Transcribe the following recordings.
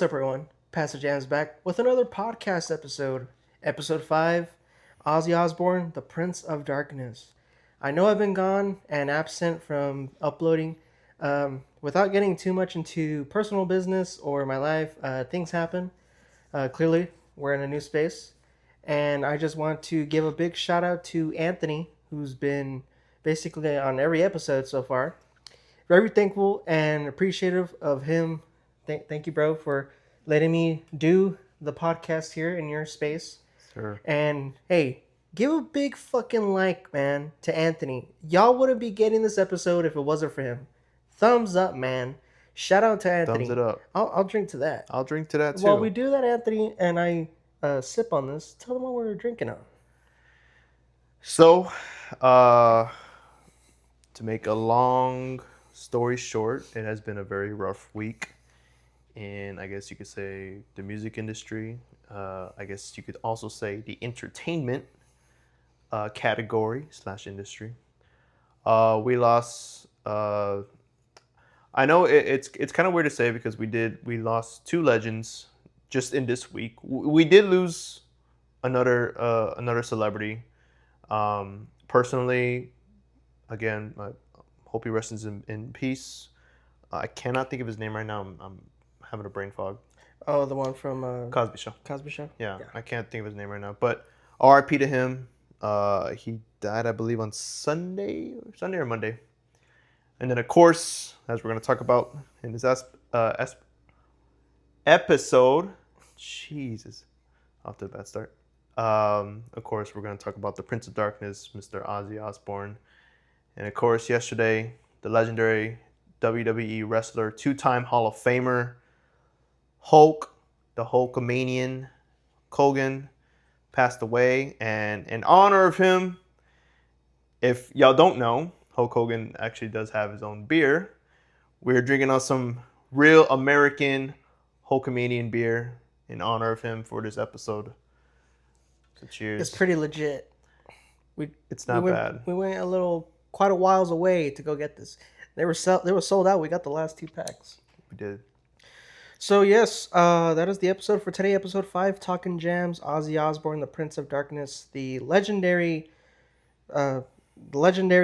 What's up, everyone? Pastor Jamz back with another podcast episode. Episode 5, Ozzy Osbourne, the Prince of Darkness. I know I've been gone and absent from uploading. Without getting too much into personal business or my life, things happen. Clearly, we're in a new space. And I just want to give a big shout out to Anthony, who's been basically on every episode so far. Very thankful and appreciative of him. Thank you, bro, for letting me do the podcast here in your space. Sure. And hey, give a big fucking like, man, to Anthony. Y'all wouldn't be getting this episode if it wasn't for him. Thumbs up, man. Shout out to Anthony. Thumbs it up. I'll drink to that. I'll drink to that too. While we do that, Anthony, and I sip on this, tell them what we're drinking on. So, to make a long story short, it has been a very rough week in, I guess you could say, the music industry. I guess you could also say the entertainment category / industry. We lost. I know it's kind of weird to say because we lost two legends just in this week. We did lose another celebrity. Personally, again, I hope he rests in peace. I cannot think of his name right now. I'm having a brain fog. Oh, the one from Cosby Show. Cosby Show? Yeah, I can't think of his name right now. But RIP to him. He died, I believe, on Sunday or Monday. And then, of course, as we're going to talk about in this episode, Jesus, off to a bad start. Of course, we're going to talk about the Prince of Darkness, Mr. Ozzy Osbourne. And of course, yesterday, the legendary WWE wrestler, two-time Hall of Famer, Hulk, the Hulkamanian, Hogan, passed away. And in honor of him, if y'all don't know, Hulk Hogan actually does have his own beer. We're drinking on some real American Hulkamanian beer in honor of him for this episode. So cheers. It's pretty legit. It's not bad. We went quite a whiles away to go get this. They were sold out. We got the last 2 packs. We did. So yes, that is the episode for today. Episode 5, Talkin Jamz, Ozzy Osbourne, the Prince of Darkness, the legendary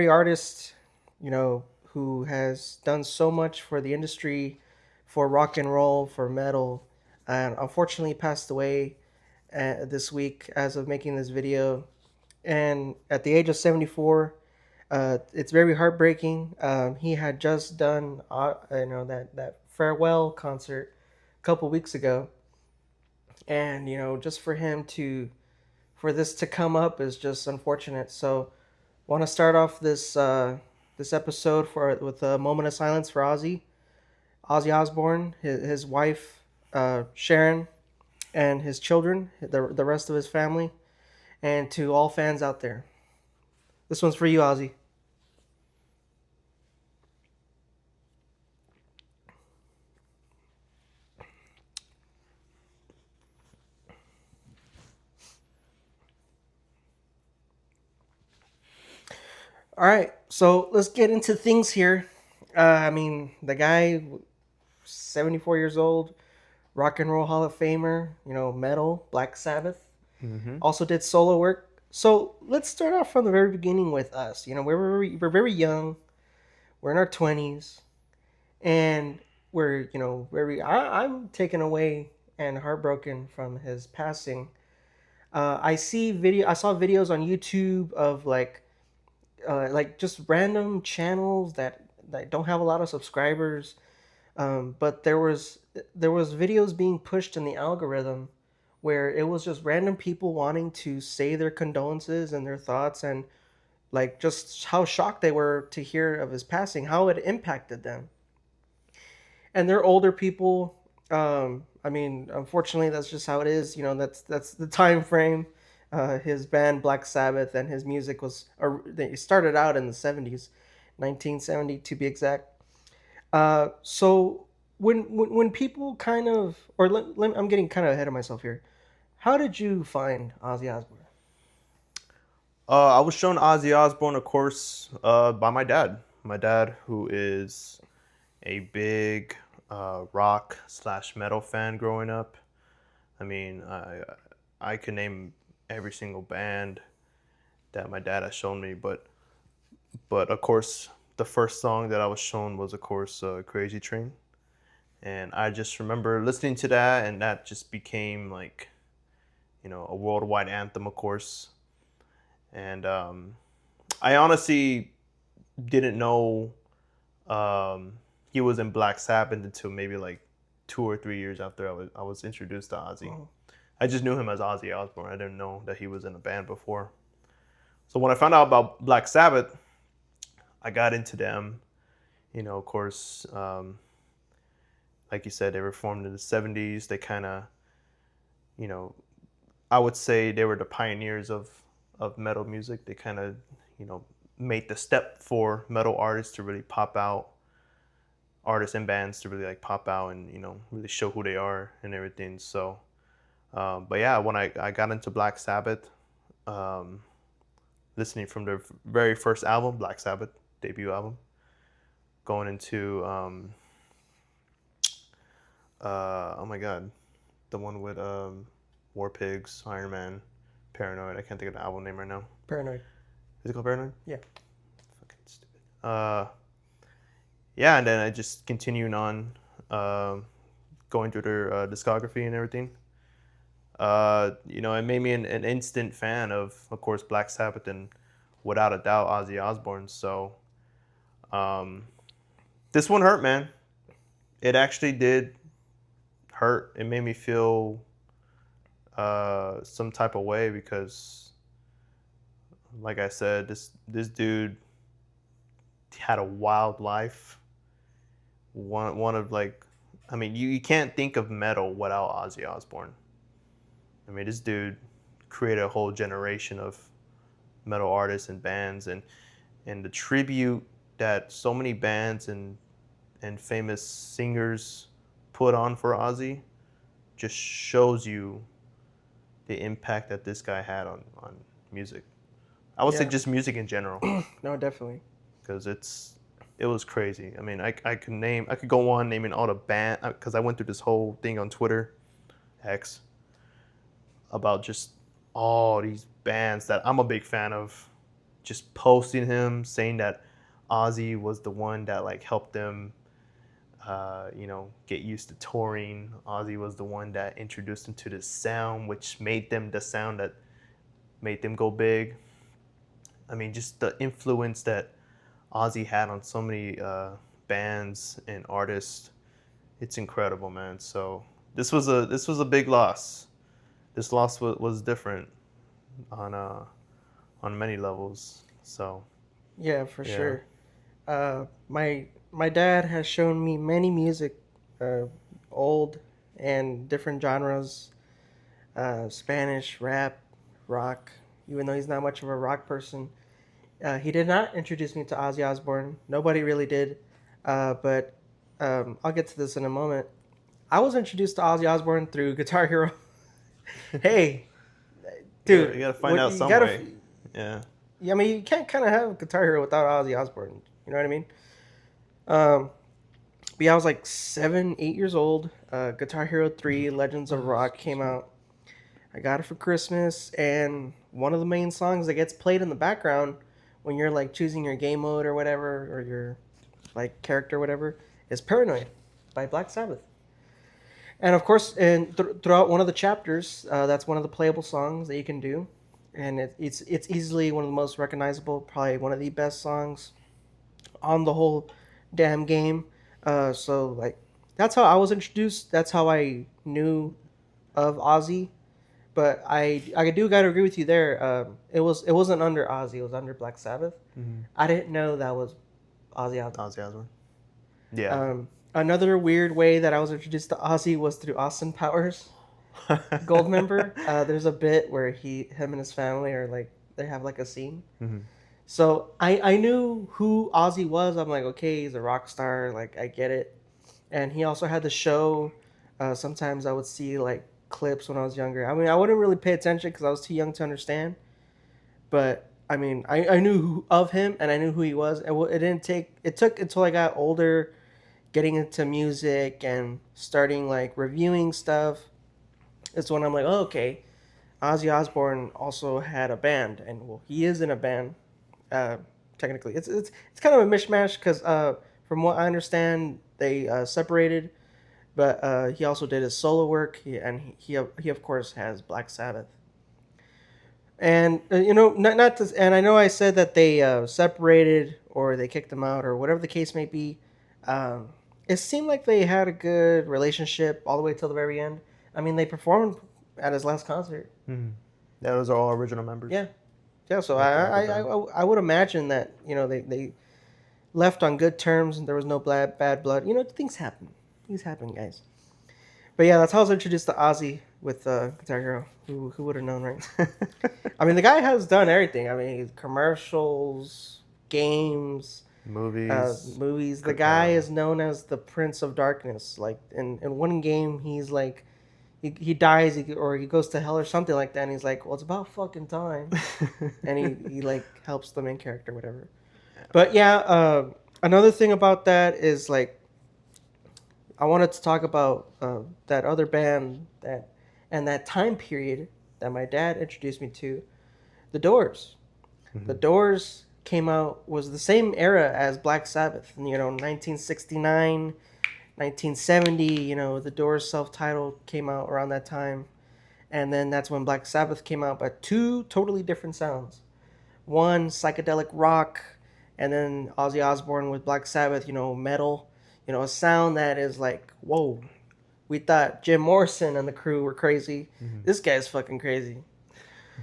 artist, who has done so much for the industry, for rock and roll, for metal, and unfortunately passed away this week as of making this video, and at the age of 74. It's very heartbreaking. He had just done that farewell concert a couple weeks ago, and just for this to come up is just unfortunate. So want to start off this episode with a moment of silence for Ozzy Osbourne, his wife Sharon, and his children, the rest of his family, and to all fans out there. This one's for you, Ozzy. All right, so let's get into things here. The guy, 74 years old, Rock and Roll Hall of Famer, metal, Black Sabbath. Mm-hmm. Also did solo work. So let's start off from the very beginning with us. We're very young. We're in our 20s, and we're I'm taken away and heartbroken from his passing. I saw videos on YouTube of like just random channels that don't have a lot of subscribers, but there was videos being pushed in the algorithm where it was just random people wanting to say their condolences and their thoughts, and like just how shocked they were to hear of his passing, how it impacted them. And they're older people. Unfortunately, that's just how it is. That's the time frame. His band Black Sabbath and his music they started out in the 70s, 1970 to be exact. So when people kind of, I'm getting kind of ahead of myself here. How did you find Ozzy Osbourne? I was shown Ozzy Osbourne, of course, by my dad. My dad, who is a big rock slash metal fan growing up. I mean, I can name every single band that my dad has shown me, but of course, the first song that I was shown was of course Crazy Train, and I just remember listening to that, and that just became like a worldwide anthem, of course. And I honestly didn't know um, he was in Black Sabbath until maybe like 2 or 3 years after I was introduced to Ozzy. Oh, I just knew him as Ozzy Osbourne. I didn't know that he was in a band before. So when I found out about Black Sabbath, I got into them. Of course, like you said, they were formed in the '70s. They kind of, you know, I would say they were the pioneers of metal music. They kind of, you know, made the step for metal artists to really pop out, artists and bands to really like pop out and really show who they are and everything. So, but yeah, when I got into Black Sabbath, um, listening from their very first album, Black Sabbath debut album, going into oh my god, the one with War Pigs, Iron Man, Paranoid. I can't think of the album name right now. Paranoid. Is it called Paranoid? Yeah. Fucking stupid. Yeah, and then I just continued on, going through their discography and everything. It made me an instant fan of course, Black Sabbath and without a doubt, Ozzy Osbourne. So, um, this one hurt, man. It actually did hurt. It made me feel some type of way because, like I said, this dude had a wild life. One of like, I mean, you can't think of metal without Ozzy Osbourne. I mean, this dude created a whole generation of metal artists and bands, and the tribute that so many bands and famous singers put on for Ozzy just shows you the impact that this guy had on music. I would say Yeah. just music in general, No, definitely. because it was crazy. I mean, I could go on naming all the band because I went through this whole thing on Twitter X about just all these bands that I'm a big fan of, just posting him saying that Ozzy was the one that like helped them, get used to touring. Ozzy was the one that introduced them to the sound, which made them the sound that made them go big. I mean, just the influence that Ozzy had on so many bands and artists. It's incredible, man. So this was a big loss. This loss was different on on many levels. So Yeah, for yeah. sure. My dad has shown me many music, uh, old and different genres, Spanish, rap, rock. Even though he's not much of a rock person, he did not introduce me to Ozzy Osbourne. Nobody really did, but I'll get to this in a moment. I was introduced to Ozzy Osbourne through Guitar Hero. Hey, You dude, gotta find what out you some gotta? way. Yeah. Yeah, I mean, you can't kind of have Guitar Hero without Ozzy Osbourne. You know what I mean? Um, but yeah, I was like 7, 8 years old. Guitar Hero 3 Legends of Oh, Rock excuse came me. out. I got it for Christmas, and one of the main songs that gets played in the background when you're like choosing your game mode or whatever, or your like character or whatever, is Paranoid by Black Sabbath. And of course, throughout one of the chapters, that's one of the playable songs that you can do, and it's easily one of the most recognizable, probably one of the best songs on the whole damn game. So like that's how I was introduced. That's how I knew of Ozzy. But I do gotta agree with you there. It wasn't under Ozzy. It was under Black Sabbath. Mm-hmm. I didn't know that was Ozzy Osbourne. Ozzy Osbourne. Yeah. Another weird way that I was introduced to Ozzy was through Austin Powers, Gold member. There's a bit where him and his family are like they have like a scene. Mm-hmm. So I knew who Ozzy was. I'm like, okay, he's a rock star. Like I get it. And he also had the show. Sometimes I would see like clips when I was younger. I mean, I wouldn't really pay attention because I was too young to understand. But I mean, I knew of him and I knew who he was. It didn't take. It took until I got older, getting into music and starting like reviewing stuff, it's when I'm like, oh, okay, Ozzy Osbourne also had a band, and well, he is in a band. Uh, Technically, it's kind of a mishmash because from what I understand, they separated, but he also did his solo work, he of course has Black Sabbath. And not to, and I know I said that they separated or they kicked him out or whatever the case may be. Um, it seemed like they had a good relationship all the way till the very end. I mean, they performed at his last concert. Mm-hmm. Yeah, those are all original members Yeah, yeah. So of the band. I would imagine that they left on good terms and there was no bad blood. Things happen. Things happen, guys. But yeah, that's how I was introduced to Ozzy with Guitar Hero. Who would have known, right? I mean, the guy has done everything. I mean, commercials, games, Movies. movies. The guy is known as the Prince of Darkness. Like in one game, he's like he dies or he goes to hell or something like that. And he's like, well, it's about fucking time. And he like helps the main character, whatever. But yeah, another thing about that is like I wanted to talk about that other band that time period that my dad introduced me to, the Doors. The Mhm. Doors came out was the same era as Black Sabbath. 1969, 1970. The Doors self-titled came out around that time, and then that's when Black Sabbath came out. But two totally different sounds. One psychedelic rock, and then Ozzy Osbourne with Black Sabbath. Metal. A sound that is like, whoa. We thought Jim Morrison and the crew were crazy. Mhm. This guy's fucking crazy.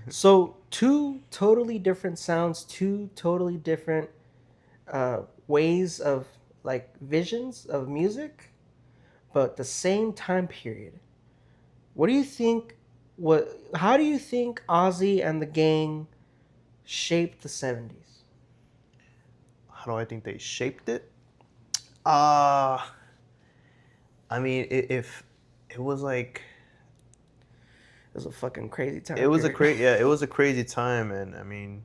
So two totally different sounds, two totally different ways of like visions of music, but the same time period. What do you think? What? How do you think Ozzy and the gang shaped the '70s? How do I think they shaped it? Uh I mean, if it was like It was a fucking crazy it time was a period. crazy yeah, it was a crazy time, and I mean,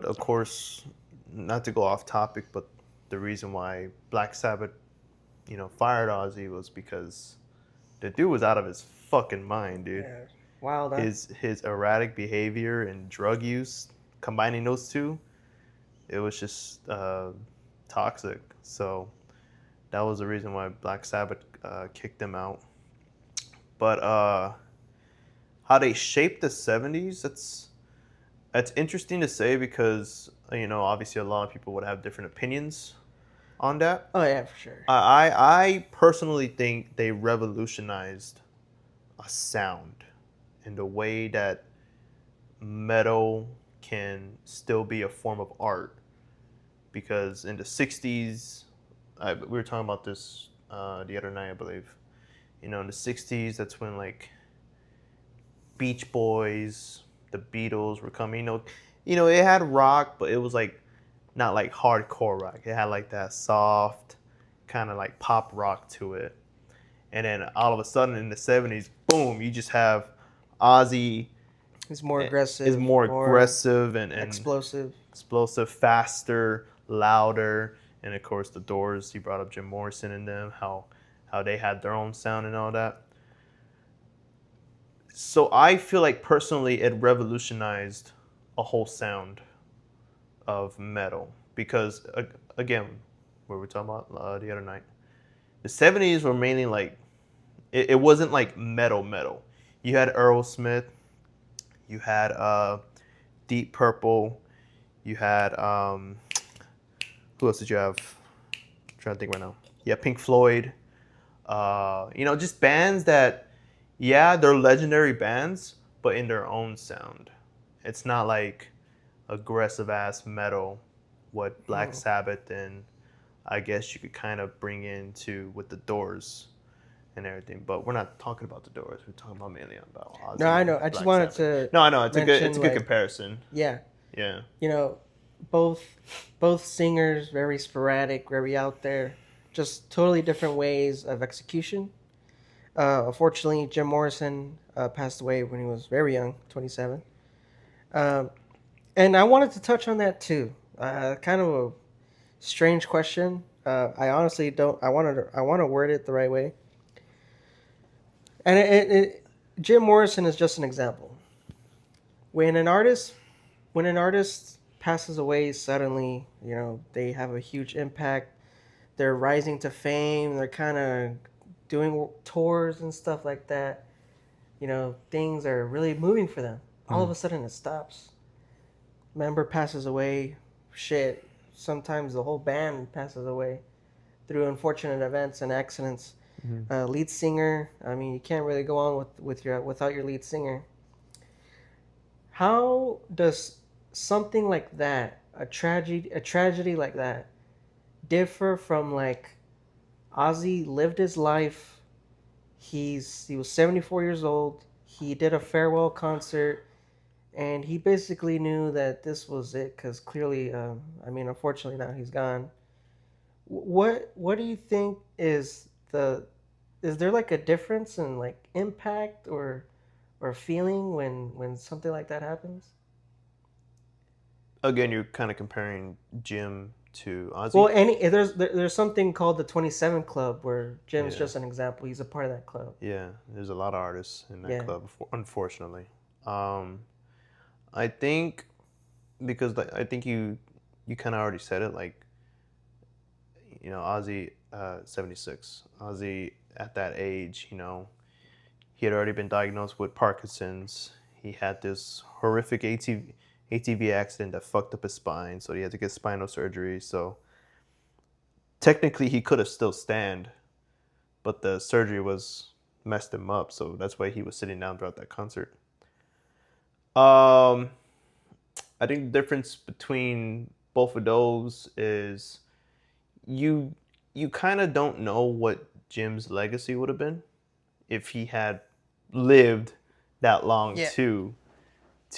of course, not to go off topic, but the reason why Black Sabbath, fired Ozzy was because the dude was out of his fucking mind, dude. Yeah, wild, huh? His erratic behavior and drug use, combining those two, it was just toxic. So that was the reason why Black Sabbath kicked him out. But how they shaped the '70s, that's interesting to say because obviously a lot of people would have different opinions on that. Oh yeah, for sure. I personally think they revolutionized a sound in the way that metal can still be a form of art, because in the '60s, we were talking about this the other night, I believe. In the '60s, that's when like Beach Boys, the Beatles were coming. It had rock, but it was like not like hardcore rock. It had like that soft kind of like pop rock to it. And then all of a sudden in the '70s, boom, you just have Ozzy It's more is aggressive, more more aggressive and explosive. explosive, faster, louder, and of course the Doors. You brought up Jim Morrison and them, how they had their own sound and all that. So I feel like personally it revolutionized a whole sound of metal because again, what we were talking about the other night, the '70s were mainly like it wasn't like metal. You had Aerosmith, you had Deep Purple, you had who else did you have? I'm trying to think right now. Yeah, Pink Floyd. Just bands that, yeah, they're legendary bands, but in their own sound. It's not like aggressive ass metal, what Black Hmm. Sabbath and I guess you could kind of bring into with the Doors and everything. But we're not talking about the Doors. We're talking about mainly about No, Ozzy I and know. I just Black wanted Sabbath. to No, I know it's a mention good like, comparison. yeah, Yeah. you know, both both singers very sporadic, very out there, just totally different ways of execution. Unfortunately, Jim Morrison passed away when he was very young, 27. Um, and I wanted to touch on that too. Kind of a strange question. I honestly don't. I want to word it the right way. And Jim Morrison is just an example. When an artist when an artist passes away suddenly, they have a huge impact. They're rising to fame. They're kind of doing tours and stuff like that. Things are really moving for them. All of Mm. a sudden, it stops. Member passes away. Shit. Sometimes the whole band passes away through unfortunate events and accidents. Mm. Lead singer. I mean, you can't really go on without your lead singer. How does something like that, a tragedy like that, differ from like Ozzy lived his life? He was 74 years old. He did a farewell concert, and he basically knew that this was it because clearly, I mean, unfortunately now he's gone. What do you think is there like a difference in like impact or feeling when something like that happens? Again, you're kind of comparing Jim to Well, Ozzy. there's something called the 27 Club where Jim's Yeah, just an example. He's a part of that club. yeah. There's a lot of artists in that Yeah, club, unfortunately. Um, I think because I think you kind of already said it. Like Ozzy, 76. Ozzy at that age, he had already been diagnosed with Parkinson's. He had this horrific ATV accident that fucked up his spine, so he had to get spinal surgery. So technically, he could have still stand, but the surgery was messed him up. So that's why he was sitting down throughout that concert. Um, I think the difference between both of those is you you kind of don't know what Jim's legacy would have been if he had lived that long yeah, to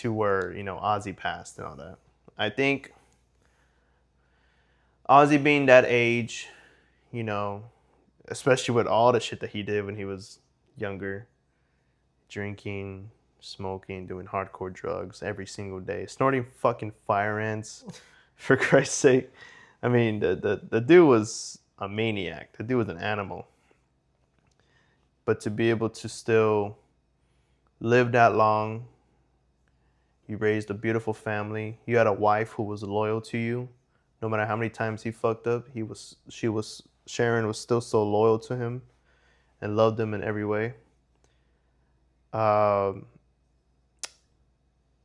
where Ozzy passed and all that. I think Ozzy being that age, you know, especially with all the shit that he did when he was younger, drinking, smoking, doing hardcore drugs every single day, snorting fucking fire ants, for Christ's sake. I mean, the dude was a maniac. The dude was an animal. But to be able to still live that long, you raised a beautiful family. You had a wife who was loyal to you. No matter how many times he fucked up, Sharon was still so loyal to him and loved him in every way. Um,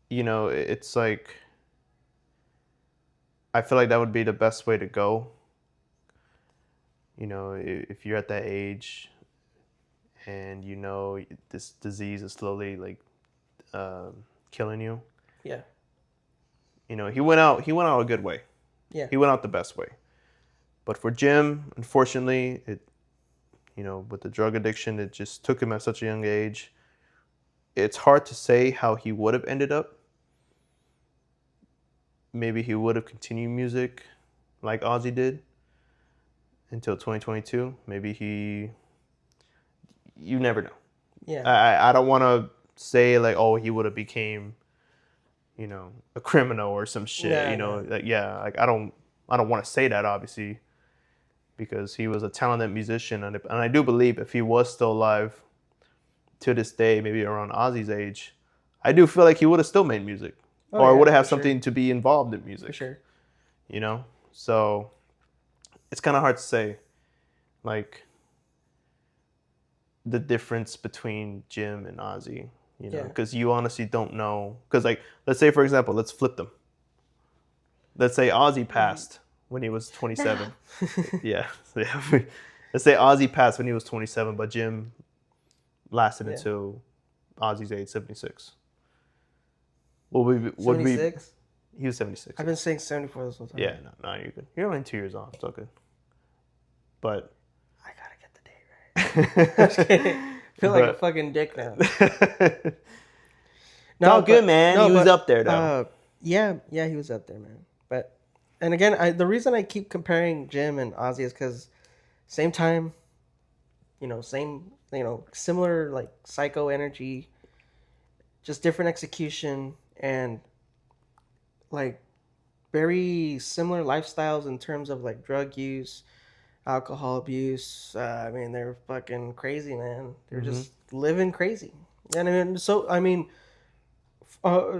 it's like I feel like that would be the best way to go. If you're at that age and this disease is slowly like killing you. yeah, He went out a good way. yeah, He went out the best way. But for Jim, unfortunately, with the drug addiction, it just took him at such a young age. It's hard to say how he would have ended up. Maybe he would have continued music like Ozzy did until 2022. Maybe you never know. yeah. I don't want to say like, oh, he would have became, a criminal or some shit. No, no. Like, yeah, like I don't want to say that obviously because he was a talented musician, and I do believe if he was still alive to this day, maybe around Ozzy's age, I do feel like he would have still made music Oh or would yeah, have for had sure, something to be involved in for music. sure. So it's kind of hard to say, like the difference between Jim and Ozzy, Yeah. because you honestly don't know. Because like, let's say for example, let's flip them. Let's say Ozzy passed when he was Nah. 27. Yeah, so yeah. Let's say Ozzy passed when he was 27, but Jim lasted Yeah. until Ozzy's age 76. Would we 76. he was 76, I've yeah. been saying 74 this whole time. Yeah, no, you're good. You're only 2 years off, it's all good. But I gotta get the date right. I'm just kidding. I feel like a but fucking dick now. it's all No, good, but man. no, He was but up there though. yeah, yeah, he was up there, man. But and again, the reason I keep comparing Jim and Ozzy is because same time, same, similar like psycho energy, just different execution and like very similar lifestyles in terms of like drug use, alcohol abuse. I mean, they're fucking crazy, man. They're Mm-hmm. just living crazy. And I mean, so I mean,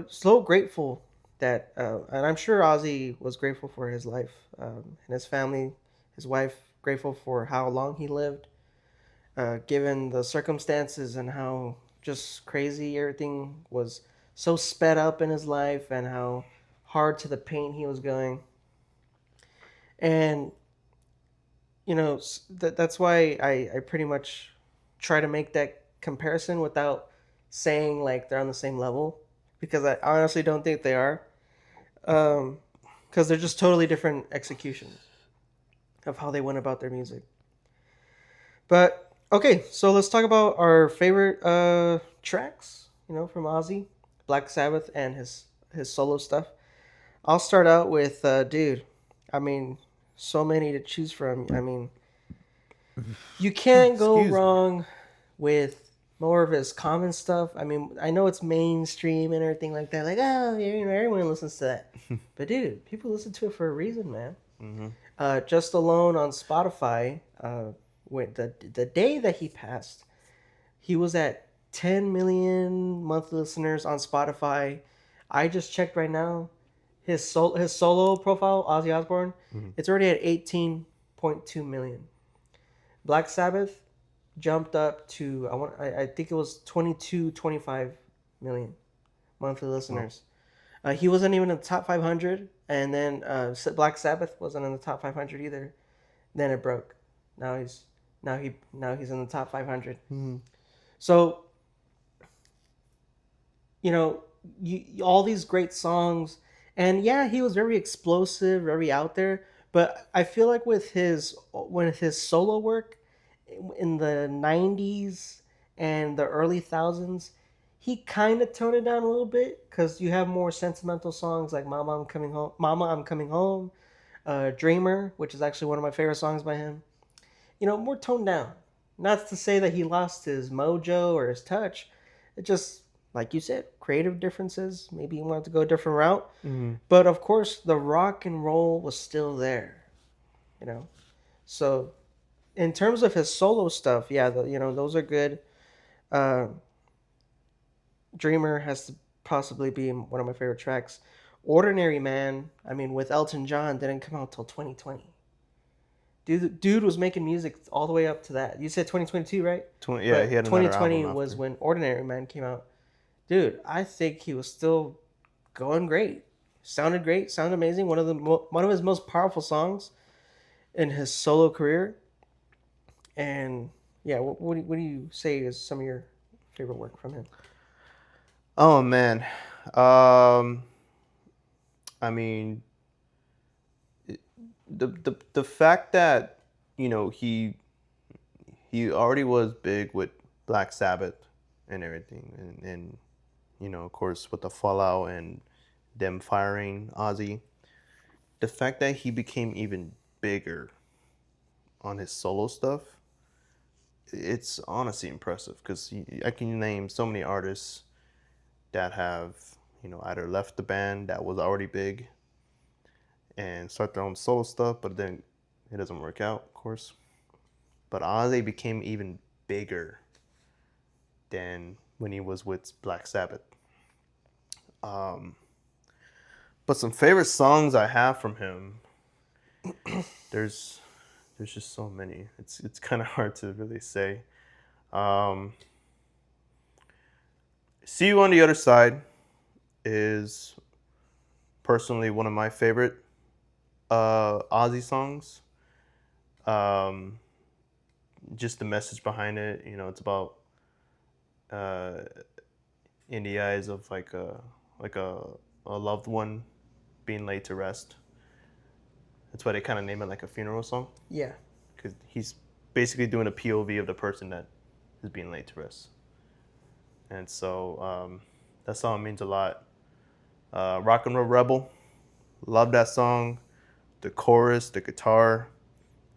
so grateful that, and I'm sure Ozzy was grateful for his life and his family, his wife, grateful for how long he lived, given the circumstances and how just crazy everything was, so sped up in his life, and how hard to the pain he was going. And that's why I pretty much try to make that comparison without saying like they're on the same level, because I honestly don't think they are, because they're just totally different executions of how they went about their music. But okay, so let's talk about our favorite tracks, from Ozzy, Black Sabbath, and his solo stuff. I'll start out with dude. I mean, so many to choose from. I mean, you can't go Excuse me. wrong with more of his common stuff. I mean, I know it's mainstream and everything like that. Like, oh, yeah, everyone listens to that. But dude, people listen to it for a reason, man. Mm-hmm. Just alone on Spotify, when the day that he passed, he was at 10 million monthly listeners on Spotify. I just checked right now. His solo profile, Ozzy Osbourne, Mm-hmm. it's already at 18.2 million. Black Sabbath jumped up to, I think it was 22.25 million monthly Well, listeners. He wasn't even in the top 500, and then Black Sabbath wasn't in the top 500 either. Then it broke. Now he's in the top 500. mm-hmm. So you know, all these great songs, and yeah, he was very explosive, very out there. But I feel like with his solo work in the '90s and the early thousands, he kind of toned it down a little bit, because you have more sentimental songs like Mama I'm Coming Home," "Dreamer," which is actually one of my favorite songs by him. More toned down. Not to say that he lost his mojo or his touch. It just, like you said, creative differences. Maybe he wanted to go a different route. Mm-hmm. But of course, the rock and roll was still there. You know. So in terms of his solo stuff, yeah, those are good. Uh, Dreamer has to possibly be one of my favorite tracks. Ordinary Man, I mean, with Elton John, didn't come out till 2020. Dude was making music all the way up to that. You said 2022, right? Yeah, he But had another 2020 album was after. when Ordinary Man came out. Dude, I think he was still going great. Sounded great. Sounded amazing. One of his most powerful songs in his solo career. And yeah, what do you say is some of your favorite work from him? Oh man, um, I mean, the fact that he already was big with Black Sabbath and everything, and of course with the fallout and them firing Ozzy, the fact that he became even bigger on his solo stuff, it's honestly impressive because I can name so many artists that have either left the band that was already big and start their own solo stuff, but then it doesn't work out, of course. But Ozzy became even bigger than when he was with Black Sabbath. Um, but some favorite songs I have from him, there's there's just so many. It's kind of hard to really say. Um, See You on the Other Side is personally one of my favorite Ozzy songs. Um, just the message behind it, it's about uh, in the eyes of like a loved one being laid to rest. That's why they kind of name it like a funeral song, Yeah. because he's basically doing a POV of the person that is being laid to rest. And so that song means a lot. Rock and Roll Rebel, love that song. The chorus, the guitar,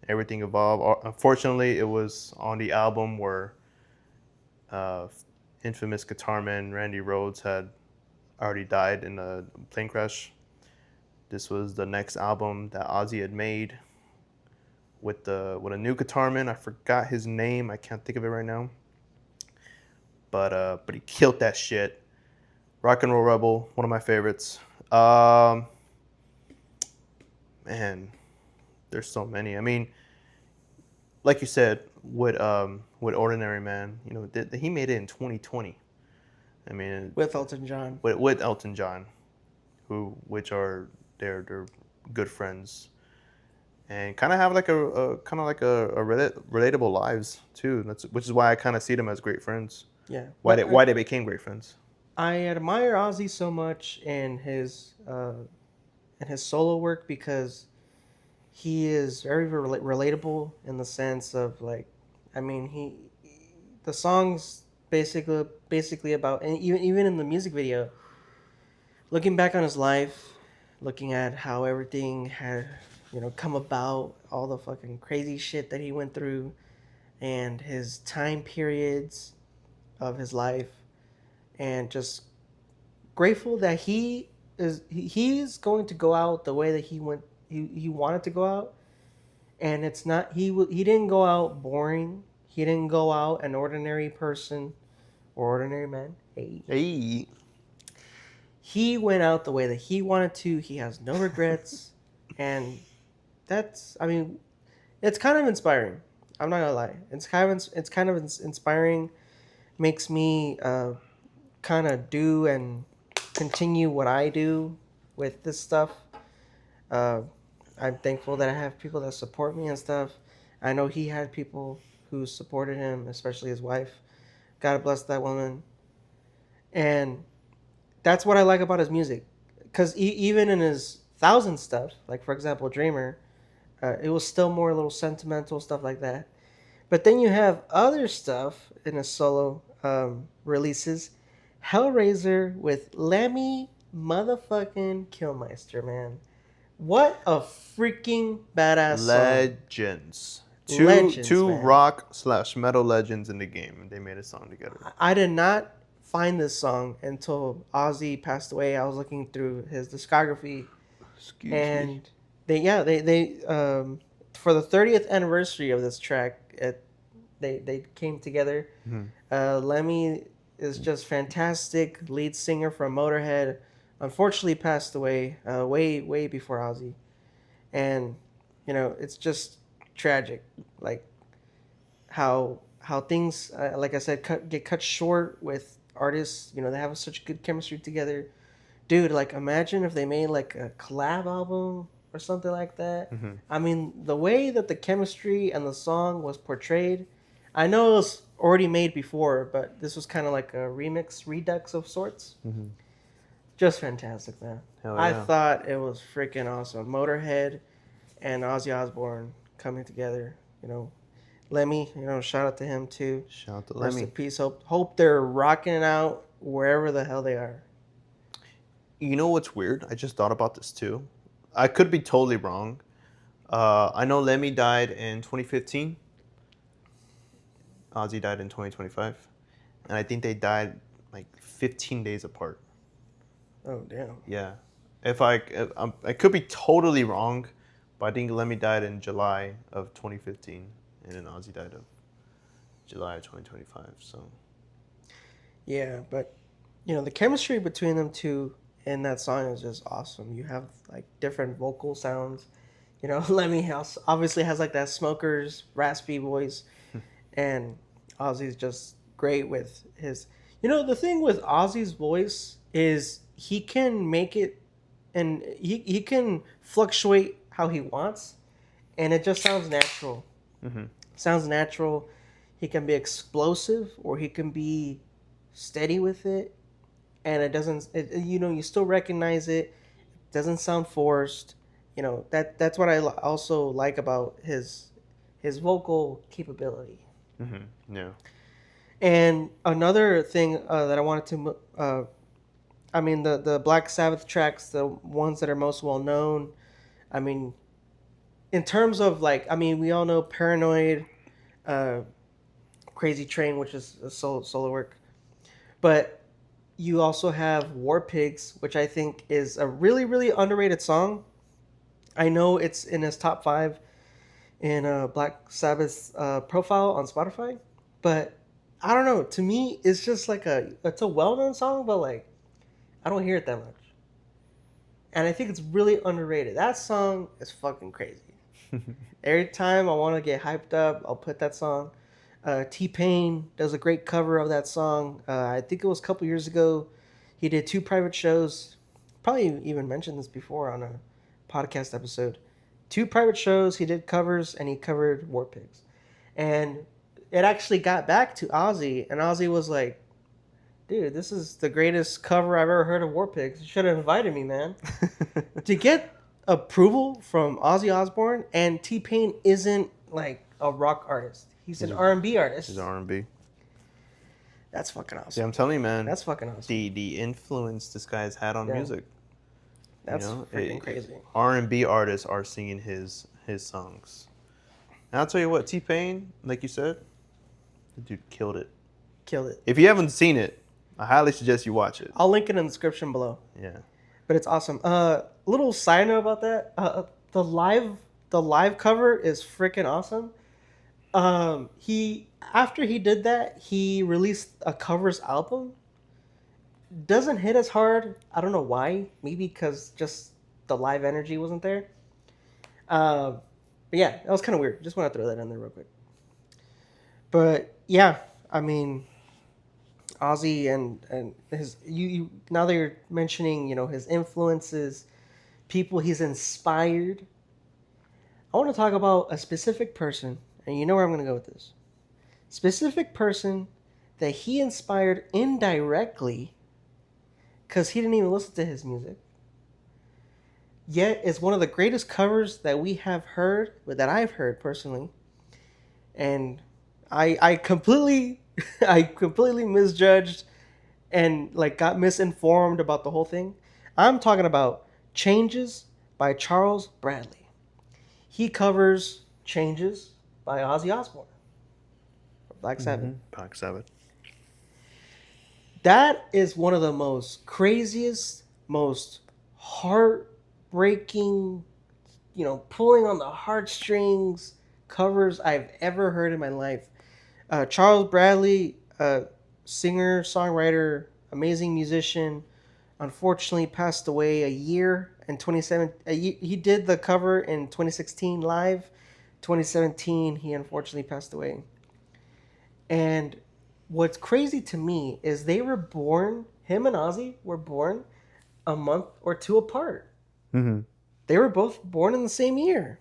everything involved. Unfortunately, it was on the album where uh, infamous guitar man Randy Rhoads had already died in a plane crash. This was the next album that Ozzy had made with a new guitar man. I forgot his name. I can't think of it right now. But he killed that shit. Rock and Roll Rebel, one of my favorites. Um, Man, there's so many. I mean, like you said, with Ordinary Man, he made it in 2020. I mean, with Elton John. with Elton John, which are they're good friends and kind of have like a kind of like a relatable lives too. Which is why I kind of see them as great friends. Yeah, Why but why they became great friends. I admire Ozzy so much in his solo work because he is very relatable in the sense of like, I mean, the songs basically about, and even in the music video, looking back on his life, looking at how everything had come about, all the fucking crazy shit that he went through, and his time periods of his life, and just grateful that he's going to go out the way that he wanted to go out, and it's not he didn't go out boring. He didn't go out an ordinary person or ordinary man. Hey, Hey, he went out the way that he wanted to. He has no regrets, and that's, I mean, it's kind of inspiring. I'm not gonna lie. It's kind of inspiring. Makes me kind of do and continue what I do with this stuff. Uh, I'm thankful that I have people that support me and stuff. I know he had people who supported him, especially his wife. God bless that woman. And that's what I like about his music. Because even in his thousand stuff, like for example, Dreamer, it was still more a little sentimental stuff like that. But then you have other stuff in his solo releases. Hellraiser with Lemmy motherfucking Killmeister, man. What a freaking badass song. legends. Two Legends, two man. rock/metal legends in the game. They made a song together. I did not find this song until Ozzy passed away. I was looking through his discography, Excuse me. and they for the 30th anniversary of this track, they came together. Mhm. Lemmy is just fantastic. Lead singer from Motorhead, unfortunately passed away way before Ozzy, and it's just tragic, like how things like I said get cut short with artists. They have such good chemistry together, dude. Like imagine if they made like a collab album or something like that. Mhm. I mean, the way that the chemistry and the song was portrayed, I know it was already made before, but this was kind of like a remix redux of sorts. Mhm. Just fantastic, man. Hell I yeah. thought it was freaking awesome. Motorhead and Ozzy Osbourne coming together. Lemmy, shout out to him too. Shout out to Rest in Lemmy. peace. Hope they're rocking it out wherever the hell they are. You know what's weird? I just thought about this too. I could be totally wrong. I know Lemmy died in 2015. Ozzy died in 2025, and I think they died like 15 days apart. Oh damn. Yeah, I could be totally wrong, but I think Lemmy died in July of 2015, and then Ozzy died of July of 2025. So Yeah, but the chemistry between them two in that song is just awesome. You have like different vocal sounds. Lemmy House obviously has like that smoker's raspy voice, and Ozzy's just great with his. The thing with Ozzy's voice is he can make it, and he can fluctuate how he wants, and it just sounds natural. hmm Sounds natural. He can be explosive, or he can be steady with it, and it doesn't. You still recognize it. It doesn't sound forced. That's what I also like about his vocal capability. yeah, And another thing that I wanted to, I mean, the Black Sabbath tracks, the ones that are most well known. I mean, in terms of like, I mean, we all know Paranoid, uh, Crazy Train, which is a solo work, but you also have War Pigs, which I think is a really underrated song. I know it's in his top five in Black Sabbath's profile on Spotify. But I don't know. To me, it's just like it's a well known song, but like I don't hear it that much. And I think it's really underrated. That song is fucking crazy. Every time I want to get hyped up, I'll put that song. T Pain does a great cover of that song. I think it was a couple years ago. He did two private shows. Probably even mentioned this before on a podcast episode. Two private shows. He did covers and he covered War Pigs. And it actually got back to Ozzy, and Ozzy was like, "Dude, this is the greatest cover I've ever heard of War Pigs. You should have invited me, man." To get approval from Ozzy Osbourne, and T Pain isn't like a rock artist. He's an R&B artist. He's R&B. That's fucking awesome. Yeah, I'm telling you, man. That's fucking awesome. The influence this guy's had on music. That's freaking crazy. R&B artists are singing his songs. And I'll tell you what, T Pain, like you said, the dude killed it. Killed it. If you haven't seen it, I highly suggest you watch it. I'll link it in the description below. Yeah. But it's awesome. Little side note about that. The live cover is freaking awesome. He after he did that, he released a covers album. Doesn't hit as hard. I don't know why. Maybe because just the live energy wasn't there. But yeah, that was kind of weird. Just want to throw that in there real quick. But yeah, I mean, Ozzy and his you now that you're mentioning, his influences, people he's inspired. I want to talk about a specific person, and you know where I'm going to go with this. Specific person that he inspired indirectly, because he didn't even listen to his music. Yet it's one of the greatest covers that we have heard, that I've heard personally, and I completely I completely misjudged and like got misinformed about the whole thing. I'm talking about Changes by Charles Bradley. He covers Changes by Ozzy Osbourne. Black Sabbath. Mm-hmm. Black Sabbath. That is one of the most craziest, most heartbreaking, pulling on the heartstrings covers I've ever heard in my life. Charles Bradley, singer, songwriter, amazing musician, unfortunately passed away a year in 2017. He did the cover in 2016 live. 2017, he unfortunately passed away. And what's crazy to me is they were born, him and Ozzy were born a month or two apart. Mm-hmm. They were both born in the same year.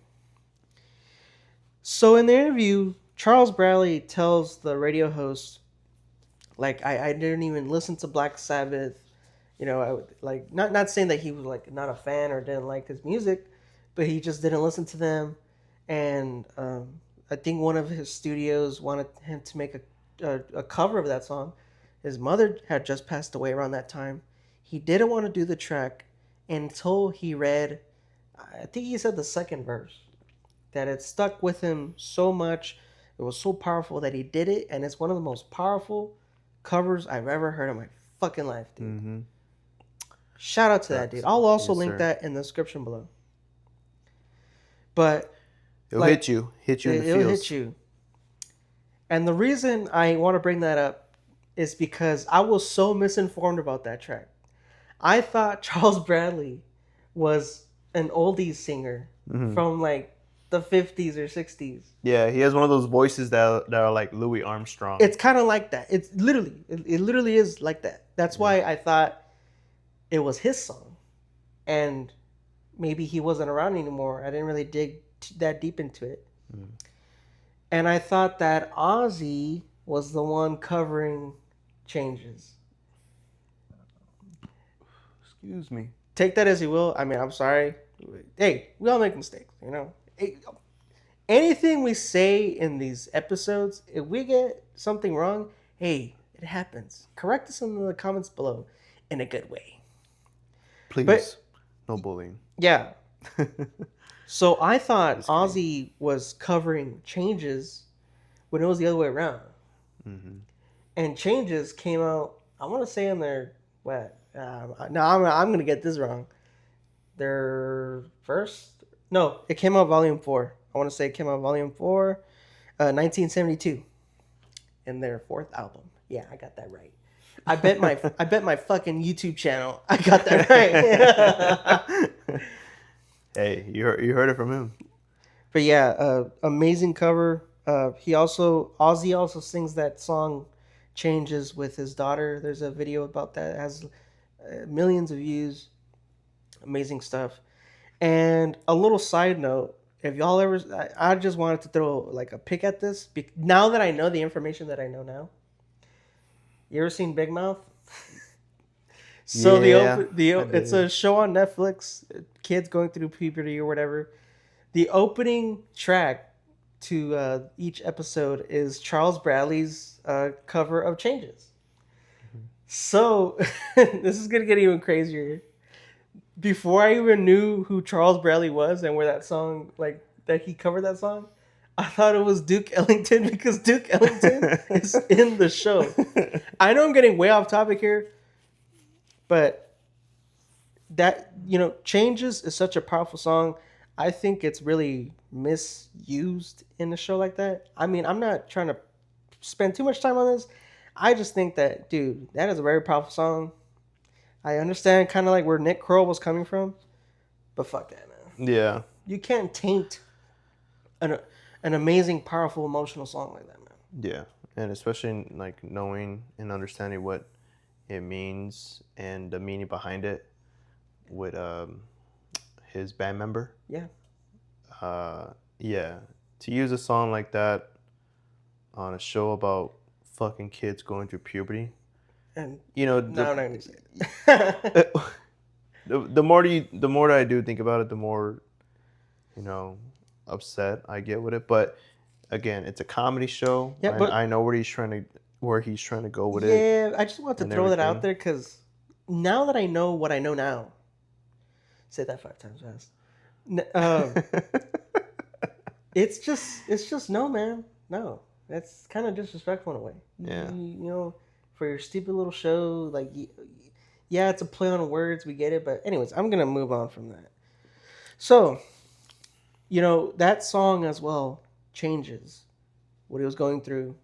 So in the interview, Charles Bradley tells the radio host, like, I didn't even listen to Black Sabbath. I would, like, not saying that he was like not a fan or didn't like his music, but he just didn't listen to them. And I think one of his studios wanted him to make a cover of that song. His mother had just passed away around that time. He didn't want to do the track until he read, I think he said the second verse, that it stuck with him so much. It was so powerful that he did it, and it's one of the most powerful covers I've ever heard in my fucking life, dude. Mm-hmm. Shout out to that dude. I'll also link that in the description below. But it'll hit you in the feels. It'll hit you. And the reason I want to bring that up is because I was so misinformed about that track. I thought Charles Bradley was an oldies singer from like the 50s or 60s. Yeah, he has one of those voices that are like Louis Armstrong. It's kind of like that. It's literally, it literally is like that. That's why I thought it was his song. And maybe he wasn't around anymore. I didn't really dig that deep into it. And I thought that Ozzy was the one covering Changes. Excuse me. Take that as you will. I mean, I'm sorry. Hey, we all make mistakes, Anything we say in these episodes, if we get something wrong, hey, it happens. Correct us in the comments below in a good way. Please. No bullying. Yeah. So I thought Ozzy was covering Changes when it was the other way around. Mm-hmm. And Changes came out, I want to say on their, no, I'm going to get this wrong. Their first? No, it came out volume 4. I want to say it came out Volume 4, 1972, in their fourth album. Yeah, I got that right. I bet my fucking YouTube channel I got that right. Hey, you heard it from him. But yeah, amazing cover. Ozzy also sings that song "Changes" with his daughter. There's a video about that. It has millions of views. Amazing stuff. And a little side note: if y'all ever, I just wanted to throw like a pick at this. Now that I know the information that I know now, you ever seen Big Mouth? So Yeah, I it's a did. show on Netflix. Kids going through puberty or whatever. The opening track to each episode is Charles Bradley's cover of Changes. So this is gonna get even crazier. Before I even knew who Charles Bradley was and where that song, like that he covered that song, I thought it was Duke Ellington because Duke Ellington is in the show. I know I'm getting way off topic here, but that Changes is such a powerful song. I think it's really misused in a show like that. I mean, I'm not trying to spend too much time on this. I just think that, dude, that is a very powerful song. I understand kind of like where Nick Kroll was coming from, but fuck that, man. Yeah, You can't taint an an amazing, powerful, emotional song like that, man. yeah, and especially like knowing and understanding what it means and the meaning behind it with his band member. Yeah, Yeah, to use a song like that on a show about fucking kids going through puberty. and You know no, I'm not gonna say it. the more that I do think about it, the more you know upset I get with it. But again, it's a comedy show. Yeah, but I know where he's trying to go with it yeah, I just want to and throw that out everything. there because now that I know what I know now, say that 5 times fast. It's just no, man, no. That's kind of disrespectful in a way. Yeah. For your stupid little show, like, yeah, it's a play on words. We get it, but anyways, I'm gonna move on from that. So, that song as well changes what he was going through.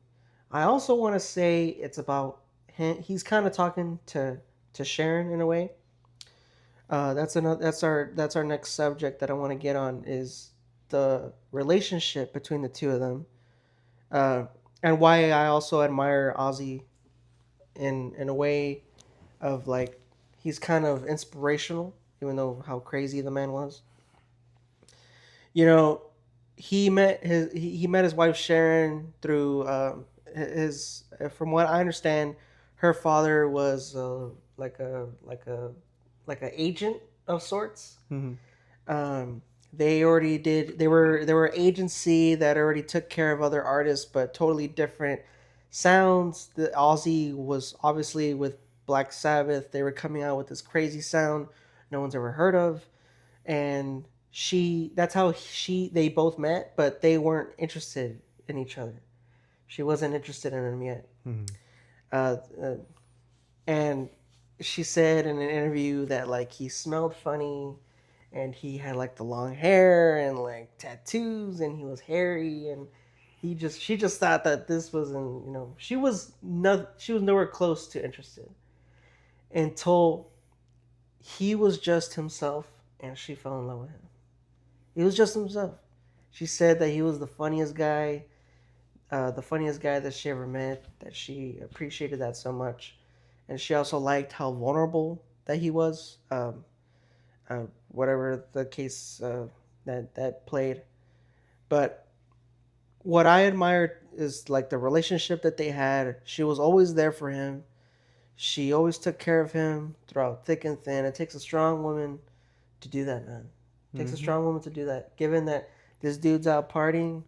I also want to say it's about him. He's kind of talking to Sharon in a way. That's our next subject that I want to get on is the relationship between the two of them, uh, and why I also admire Ozzy in a way of like he's kind of inspirational, even though how crazy the man was. You know, he met his wife Sharon through his. From what I understand, her father was like a agent of sorts. Hmm. They already did. They were agency that already took care of other artists, but totally different sounds. The Ozzy was obviously with Black Sabbath. They were coming out with this crazy sound no one's ever heard of, and that's how they both met, but they weren't interested in each other. She wasn't interested in him yet. Hmm. Uh, uh, and she said in an interview that like he smelled funny and he had like the long hair and like tattoos and he was hairy and she just thought that this wasn't, she was nowhere close to interested until he was just himself and she fell in love with him. He was just himself. She said that he was the funniest guy that she ever met, that she appreciated that so much. And she also liked how vulnerable that he was, whatever the case that played. But what I admired is like the relationship that they had. She was always there for him. She always took care of him throughout thick and thin. It takes a strong woman to do that, man. It takes a Hmm. strong woman to do that. Given that this dude's out partying,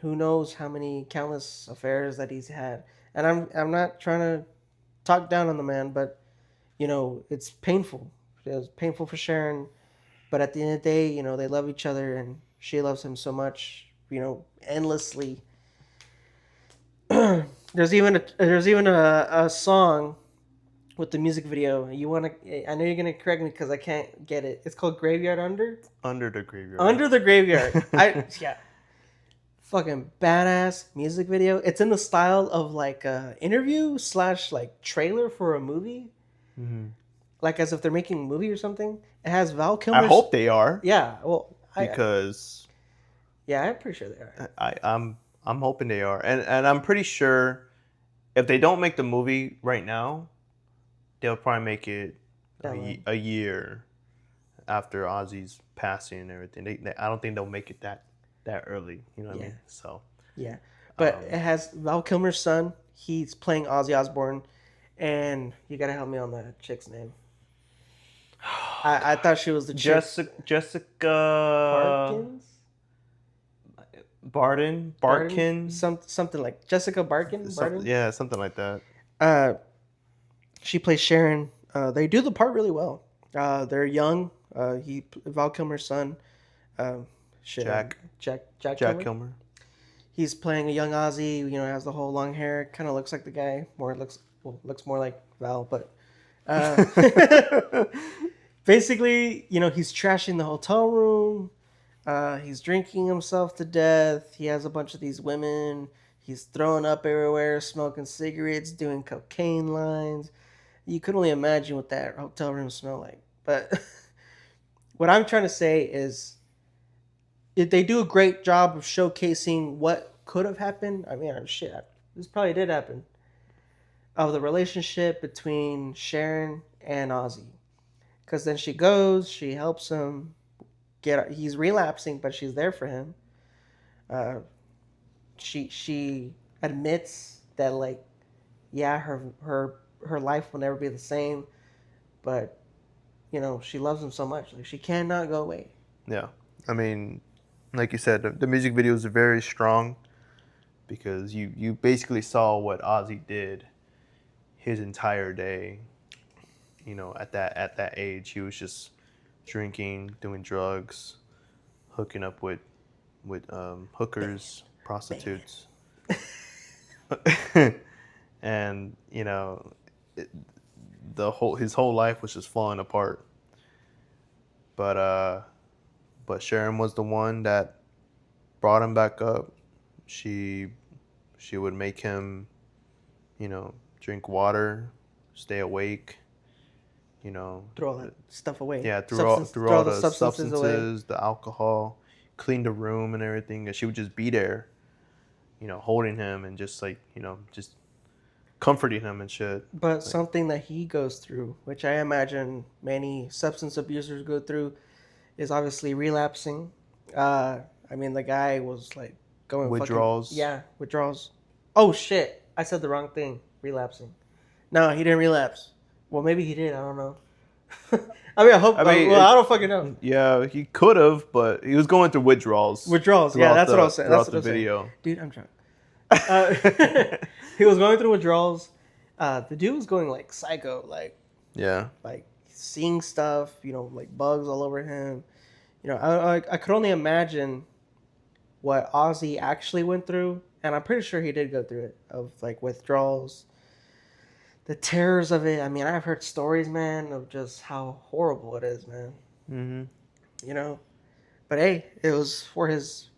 who knows how many countless affairs that he's had. And I'm not trying to talk down on the man, but it's painful. It was painful for Sharon, but at the end of the day, they love each other, and she loves him so much, endlessly. There's even a song with the music video. You want to? I know you're gonna correct me because I can't get it. It's called Graveyard Under. Under the Graveyard. Under the Graveyard. Yeah. Fucking badass music video. It's in the style of like a interview slash like trailer for a movie. Mm-hmm. Like as if they're making a movie or something. It has Val I Kilmer's. hope they are. Yeah. Well, because yeah, I'm pretty sure they are. I'm hoping they are, and I'm pretty sure if they don't make the movie right now, they'll probably make it a year after Ozzy's passing and everything. I don't think they'll make it that early. You know what I mean? So yeah, but it has Val Kilmer's son. He's playing Ozzy Osbourne, and you gotta help me on that chick's name. I thought she was the chick. Jessica Barkin, something like Jessica Barkin. Yeah, something like that. She plays Sharon. They do the part really well. They're young. Val Kilmer's son. Jack Kilmer. He's playing a young Ozzy. You know, has the whole long hair. Kind of looks like the guy. Looks more like Val, but basically, you know, he's trashing the hotel room. He's drinking himself to death. He has a bunch of these women. He's throwing up everywhere, smoking cigarettes, doing cocaine lines. You could only imagine what that hotel room smelled like. But what I'm trying to say is, they do a great job of showcasing what could have happened. I mean, shit, this probably did happen. Of the relationship between Sharon and Ozzy. Because then she helps him he's relapsing, but she's there for him. She admits that, like, yeah, her life will never be the same, but you know, she loves him so much, like she cannot go away. Yeah, I mean, like you said, the music videos are very strong because you basically saw what Ozzy did his entire day. You know, at that age, he was just drinking, doing drugs, hooking up with hookers, prostitutes, and you know, his whole life was just falling apart. But Sharon was the one that brought him back up. She would make him, you know, drink water, stay awake. You know, throw all that stuff away. Yeah, throw all the substances, the alcohol, clean the room and everything. And she would just be there, you know, holding him and just like, you know, just comforting him and shit. But like, something that he goes through, which I imagine many substance abusers go through, is obviously relapsing. I mean, the guy was like going withdrawals. Withdrawals. Oh shit! I said the wrong thing. Relapsing. No, he didn't relapse. Well, maybe he did. I don't know. I mean, I don't fucking know. Yeah, he could have, but he was going through withdrawals. Yeah, that's what I was saying. That's the video. Saying. Dude, I'm drunk. He was going through withdrawals. The dude was going like psycho, like seeing stuff. You know, like bugs all over him. You know, I could only imagine what Ozzy actually went through, and I'm pretty sure he did go through it, of like withdrawals. The terrors of it. I mean, I've heard stories, man, of just how horrible it is, man. Mm-hmm. You know, but hey, it was for his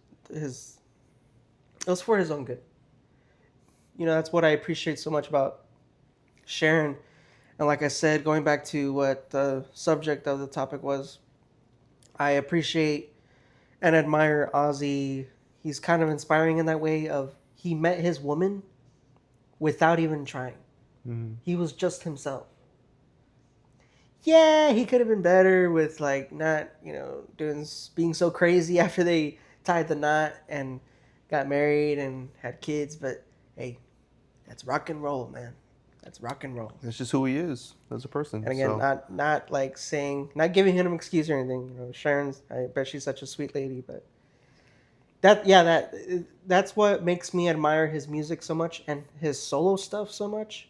own good. You know, that's what I appreciate so much about Sharon. And like I said, going back to what the subject of the topic was, I appreciate and admire Ozzy. He's kind of inspiring in that way of he met his woman without even trying. Mm-hmm. He was just himself. Yeah, he could have been better with like not, you know, being so crazy after they tied the knot and got married and had kids, but hey, that's rock and roll, man. That's rock and roll. It's just who he is as a person. And again, not like saying, not giving him an excuse or anything. You know, Sharon's, I bet she's such a sweet lady, but that's what makes me admire his music so much and his solo stuff so much,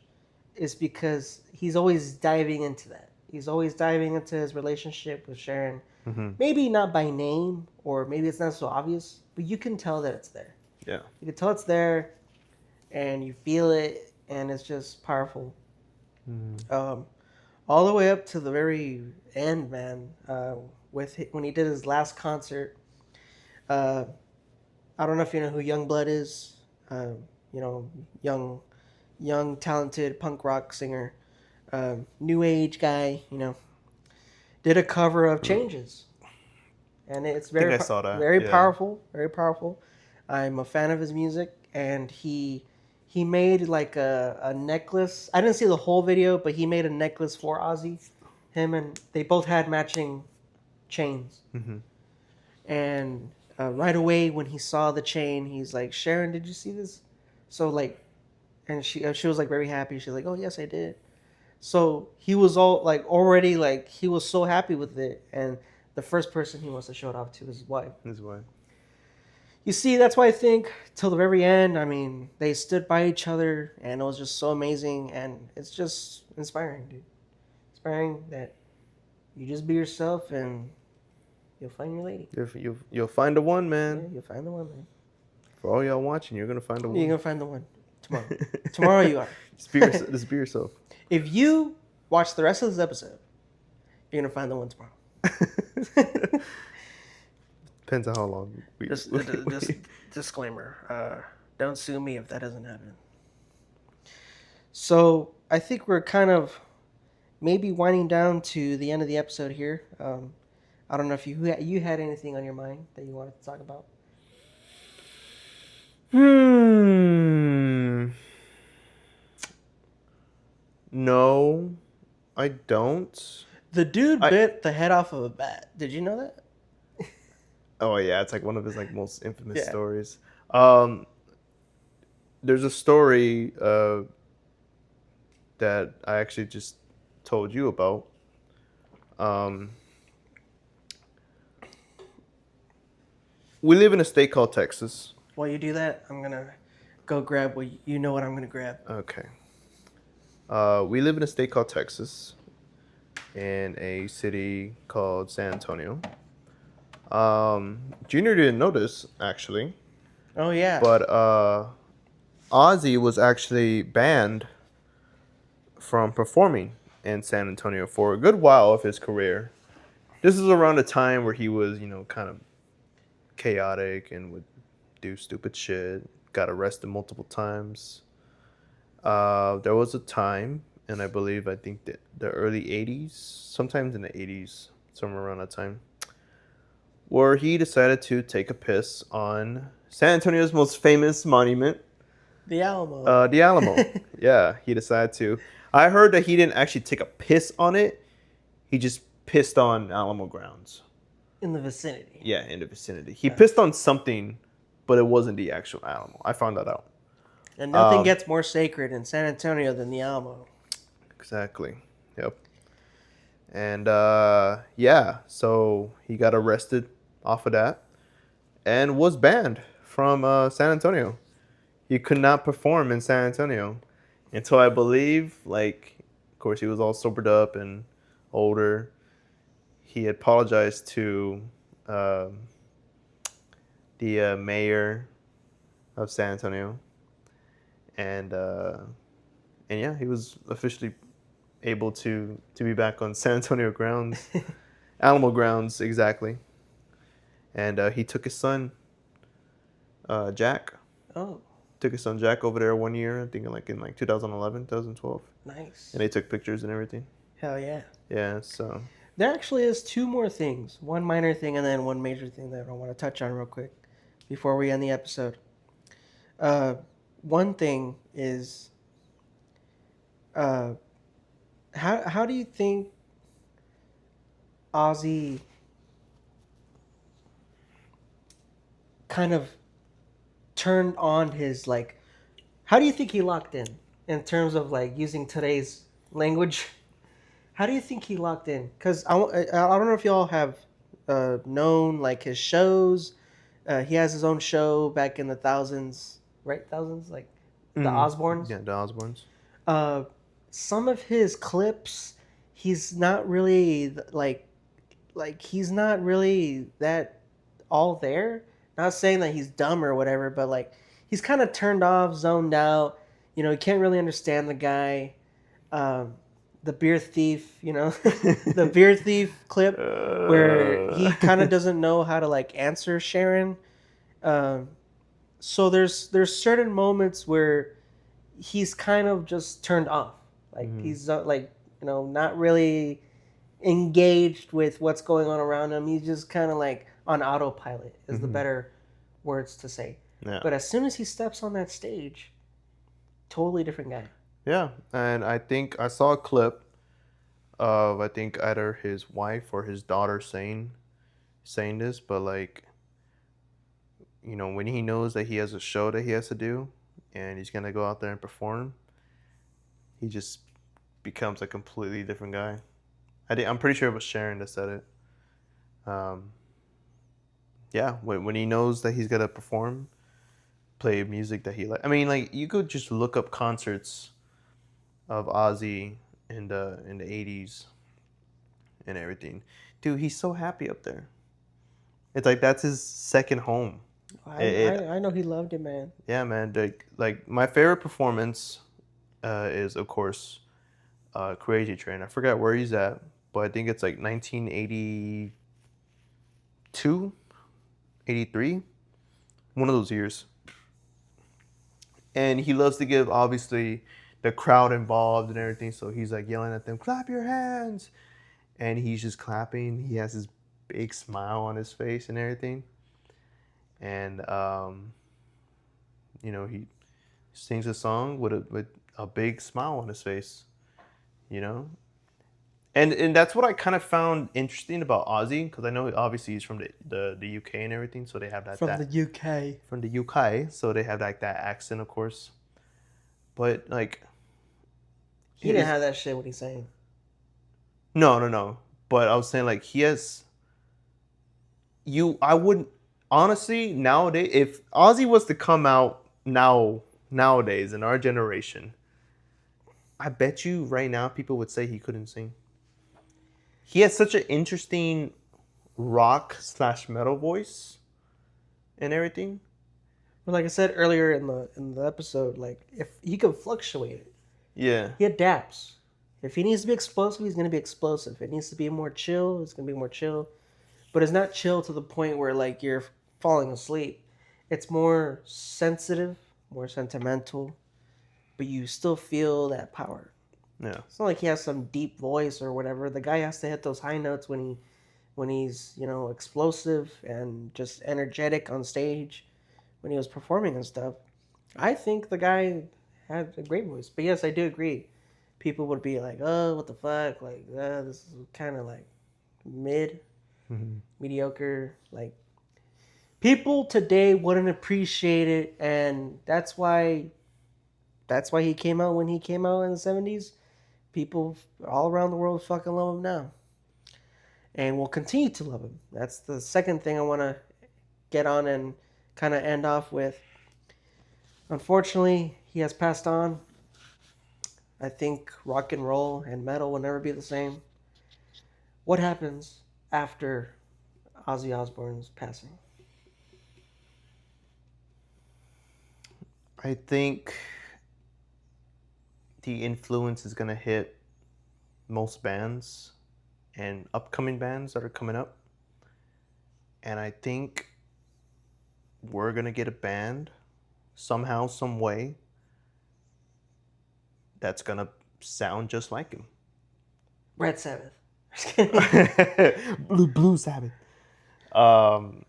is because he's always diving into that. He's always diving into his relationship with Sharon. Mm-hmm. Maybe not by name, or maybe it's not so obvious, but you can tell that it's there. Yeah. You can tell it's there, and you feel it, and it's just powerful. Mm. Um, all the way up to the very end, man. When he did his last concert, uh, I don't know if you know who Youngblood is. You know, young, young, talented punk rock singer, new age guy. You know, did a cover of Changes, and it's I think I saw that. very Yeah. powerful, very powerful. I'm a fan of his music, and he made like a necklace. I didn't see the whole video, but he made a necklace for Ozzy. Him and they both had matching chains, Hmm. and right away when he saw the chain, he's like, "Sharon, did you see this?" So like, and she was like very happy. She's like, "Oh yes, I did." So he was all like already like he was so happy with it, and the first person he wants to show it off to is his wife. This way. You see, that's why I think till the very end. I mean, they stood by each other, and it was just so amazing, and it's just inspiring, dude. Inspiring that you just be yourself, and you'll find your lady. You'll find the one, Yeah, man. you'll find the one, man. For all y'all watching, you're gonna find the You're one. gonna find the one tomorrow. Tomorrow you are. Just be yourself. If you watch the rest of this episode, you're gonna find the one tomorrow. Depends on how long we. Just disclaimer. Don't sue me if that doesn't happen. So I think we're kind of maybe winding down to the end of the episode here. I don't know if you had anything on your mind that you wanted to talk about. Hmm. No, I don't. The dude I. bit the head off of a bat. Did you know that? Oh yeah, it's like one of his like most infamous Yeah. stories. Um, there's a story that I actually just told you about. Um, we live in a state called Texas. While you do that, I'm gonna go grab what you know what I'm gonna grab. Okay. We live in a state called Texas, in a city called San Antonio. Junior didn't know this actually, Oh yeah. but Ozzy was actually banned from performing in San Antonio for a good while of his career. This is around the time where he was, kind of chaotic and would do stupid shit. Got arrested multiple times. There was a time, and I think the early 80s, sometimes in the 80s, somewhere around that time, where he decided to take a piss on San Antonio's most famous monument, The Alamo. the Alamo. Yeah, he decided to. I heard that he didn't actually take a piss on it. He just pissed on Alamo grounds. In the vicinity. Yeah, in the vicinity. He pissed on something, but it wasn't the actual Alamo. I found that out. And nothing gets more sacred in San Antonio than the Alamo. Exactly. Yep. And yeah, so he got arrested off of that and was banned from San Antonio. He could not perform in San Antonio until I believe, like, of course, he was all sobered up and older. He apologized to the mayor of San Antonio, and yeah, he was officially able to be back on San Antonio grounds, Alamo grounds exactly, and he took his son, Jack. Oh, Took his son Jack over there 1 year, I think in 2011, 2012, nice. and they took pictures and everything. Hell yeah. Yeah, so There actually is two more things. One minor thing and then one major thing that I want to touch on real quick before we end the episode. One thing is, uh, how do you think Ozzy kind of turned on his like? How do you think he locked in terms of like using today's language? How do you think he locked in? Because I don't know if y'all have known like his shows. He has his own show back in the thousands, right? Thousands, like the Osbournes. yeah, the Osbournes. Uh, some of his clips, he's not really like he's not really that all there. Not saying that he's dumb or whatever, but like he's kind of turned off, zoned out. You know, you can't really understand the guy. um, the beer thief, you know, the beer thief clip where uh, he kind of doesn't know how to like answer Sharon. Um, so there's certain moments where he's kind of just turned off, like mhm, he's like not really engaged with what's going on around him. He's just kind of like on autopilot is the mhm. better words to say. Yeah. But as soon as he steps on that stage, totally different guy. Yeah. And I think I saw a clip of I think either his wife or his daughter saying this, but like, when he knows that he has a show that he has to do and he's gonna go out there and perform, he just becomes a completely different guy. I'm pretty sure it was Sharon that said it. Um, yeah, when he knows that he's gonna perform, play music that he like. I mean, like you could just look up concerts of Ozzy in the '80s and everything. Dude, he's so happy up there. It's like that's his second home. I know he loved it, man. Yeah, man. Like my favorite performance is of course Crazy Train. I forgot where he's at, but I think it's like 1982, 83, one of those years. And he loves to give obviously the crowd involved and everything. So he's like yelling at them, "Clap your hands!" And he's just clapping. He has this big smile on his face and everything. And he sings a song with a big smile on his face. You know, and that's what I kind of found interesting about Ozzy because I know obviously he's from the UK and everything, so they have From the that UK. from the UK, so they have like that accent, of course. But like, He didn't his have that shit when he's saying. no. But I was saying like he has you. I wouldn't honestly nowadays if Ozzy was to come out nowadays in our generation, I bet you right now people would say he couldn't sing. He has such an interesting rock/metal voice and everything. But like I said earlier in the episode, like if he can fluctuate it, Yeah. he adapts. If he needs to be explosive, he's gonna be explosive. If it needs to be more chill, it's gonna be more chill. But it's not chill to the point where like you're falling asleep. It's more sensitive, more sentimental, but you still feel that power. Yeah. It's not like he has some deep voice or whatever. The guy has to hit those high notes when he's explosive and just energetic on stage when he was performing and stuff. I think the guy had a great voice. But yes, I do agree. People would be like, "Oh, what the fuck? Like, this is kind of like mid, Mhm. mediocre." Like, people today wouldn't appreciate it, and that's why he came out when he came out in the '70s. People all around the world fucking love him now, and will continue to love him. That's the second thing I want to get on and kind of end off with. Unfortunately, he has passed on. I think rock and roll and metal will never be the same. What happens after Ozzy Osbourne's passing? I think the influence is gonna hit most bands and upcoming bands that are coming up. And I think we're gonna get a band somehow, some way that's gonna sound just like him. Red Sabbath. Blue Sabbath. Um,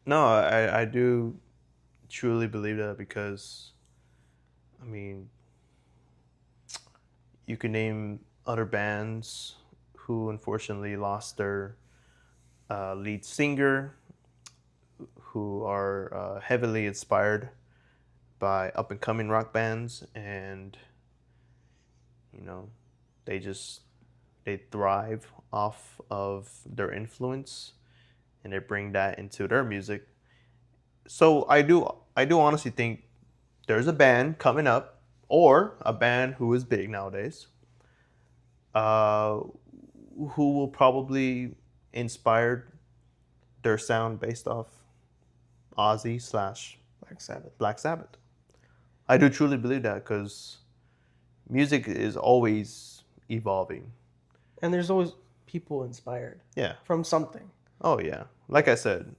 no, I do truly believe that because I mean you can name other bands who unfortunately lost their lead singer, who are heavily inspired by up and coming rock bands, and you know they just they thrive off of their influence, and they bring that into their music. So I do honestly think there's a band coming up, or a band who is big nowadays, uh, who will probably inspire their sound based off Ozzy/Black Sabbath. Black Sabbath. I do truly believe that because music is always evolving. And there's always people inspired. Yeah. From something. Oh yeah. Like I said,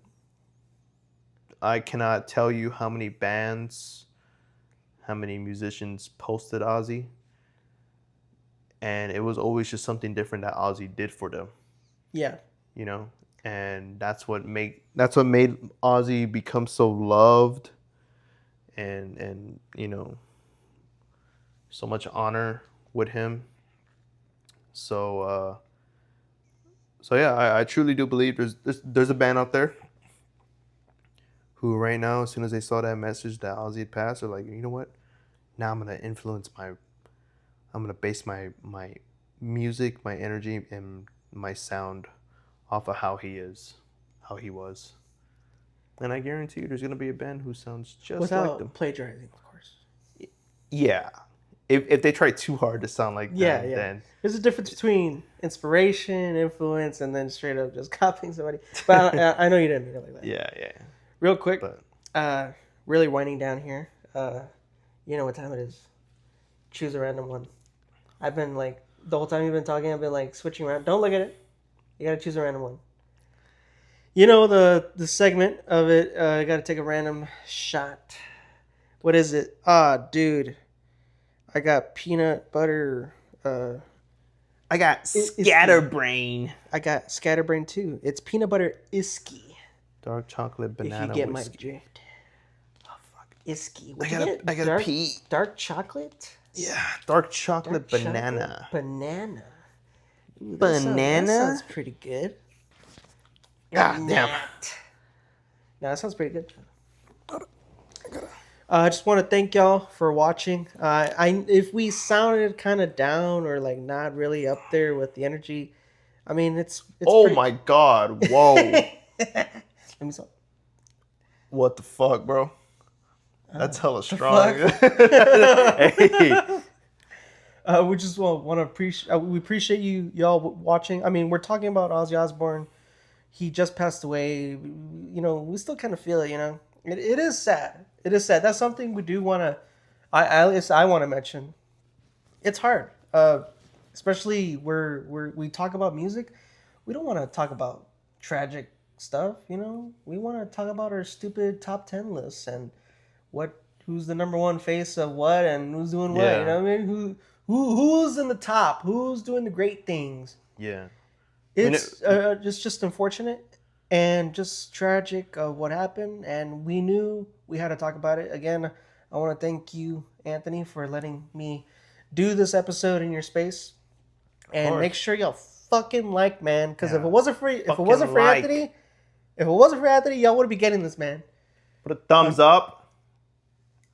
I cannot tell you how many bands, how many musicians posted Ozzy, and it was always just something different that Ozzy did for them. Yeah. You know, and that's what made Ozzy become so loved, and you know, so much honor with him. So yeah, I truly do believe there's a band out there who right now, as soon as they saw that message that Ozzy had passed, are like, you know what? Now I'm gonna base my music, my energy, and my sound off of how he was. And I guarantee you, there's gonna be a band who sounds just Without like them. plagiarizing, of course. Yeah, if they try too hard to sound like them, then there's a difference between inspiration, influence, and then straight up just copying somebody. But I know you didn't mean it like that. yeah. Real quick, But really winding down here. You know what time it is. Choose a random one. I've been like, the whole time you've been talking, I've been like switching around. Don't look at it. You gotta choose a random one. You know the segment of it, I gotta take a random shot. What is it? Dude. I got peanut butter. I got scatterbrain. I got scatterbrain too. It's peanut butter iski. Dark chocolate banana. If you get whiskey. my drift. Oh fuck. Iski. I gotta pee. Dark chocolate? Yeah, dark chocolate banana. Banana. Ooh, Banana? That sounds pretty good. God damn. No, that sounds pretty good. I just want to thank y'all for watching. If we sounded kind of down or like not really up there with the energy, I mean it's oh pretty... my god! Whoa! Let me stop. What the fuck, bro? That's hella strong. Hey. We just want to appreciate. We appreciate y'all watching. I mean, we're talking about Ozzy Osbourne. He just passed away. You know, we still kind of feel it. You know, it is sad. It is sad. That's something we do want to. At least I want to mention. It's hard, especially where we talk about music. We don't want to talk about tragic stuff. You know, we want to talk about our stupid top 10 lists and who's the number one face of what and who's doing what. Yeah. You know what I mean? Who's in the top? Who's doing the great things? Yeah. It's just unfortunate and just tragic of what happened, and we knew we had to talk about it. Again, I want to thank you, Anthony, for letting me do this episode in your space. And make sure y'all fucking like, man, because if it wasn't for Anthony, y'all would be getting this, man. Put a thumbs up.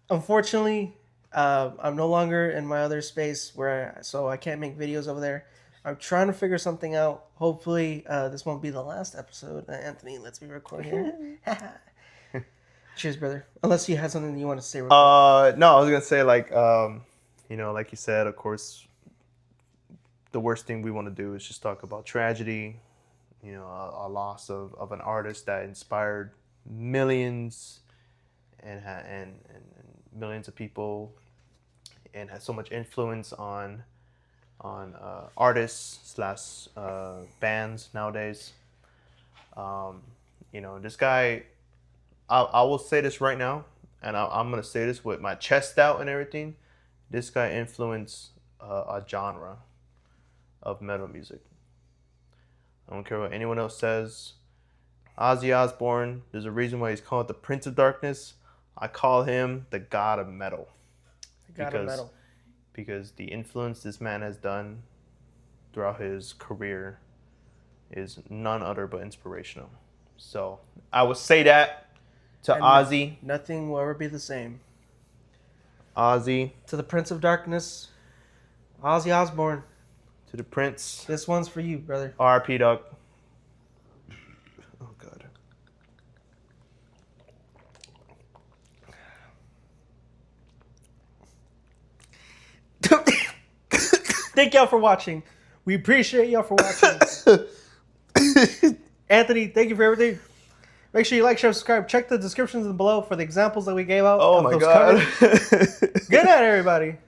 Unfortunately, I'm no longer in my other space so I can't make videos over there. I'm trying to figure something out. Hopefully, this won't be the last episode. Anthony lets me record here. Cheers, brother. Unless you had something you want to say. No, I was gonna say like like you said, of course, the worst thing we want to do is just talk about tragedy. You know, a loss of an artist that inspired millions and millions of people and had so much influence on artists / bands nowadays. This guy, I will say this right now, and I'm gonna say this with my chest out and everything. This guy influenced a genre of metal music. I don't care what anyone else says. Ozzy Osbourne, there's a reason why he's called the Prince of Darkness. I call him the God of Metal. Because the influence this man has done throughout his career is none other but inspirational. So I would say that to Ozzy. Nothing will ever be the same. Ozzy. To the Prince of Darkness, Ozzy Osbourne. To the Prince. This one's for you, brother. R.I.P. Doug. Oh, God. Thank y'all for watching. We appreciate y'all for watching. Anthony, thank you for everything. Make sure you like, share, subscribe. Check the descriptions below for the examples that we gave out. Oh, my God. Good night, everybody.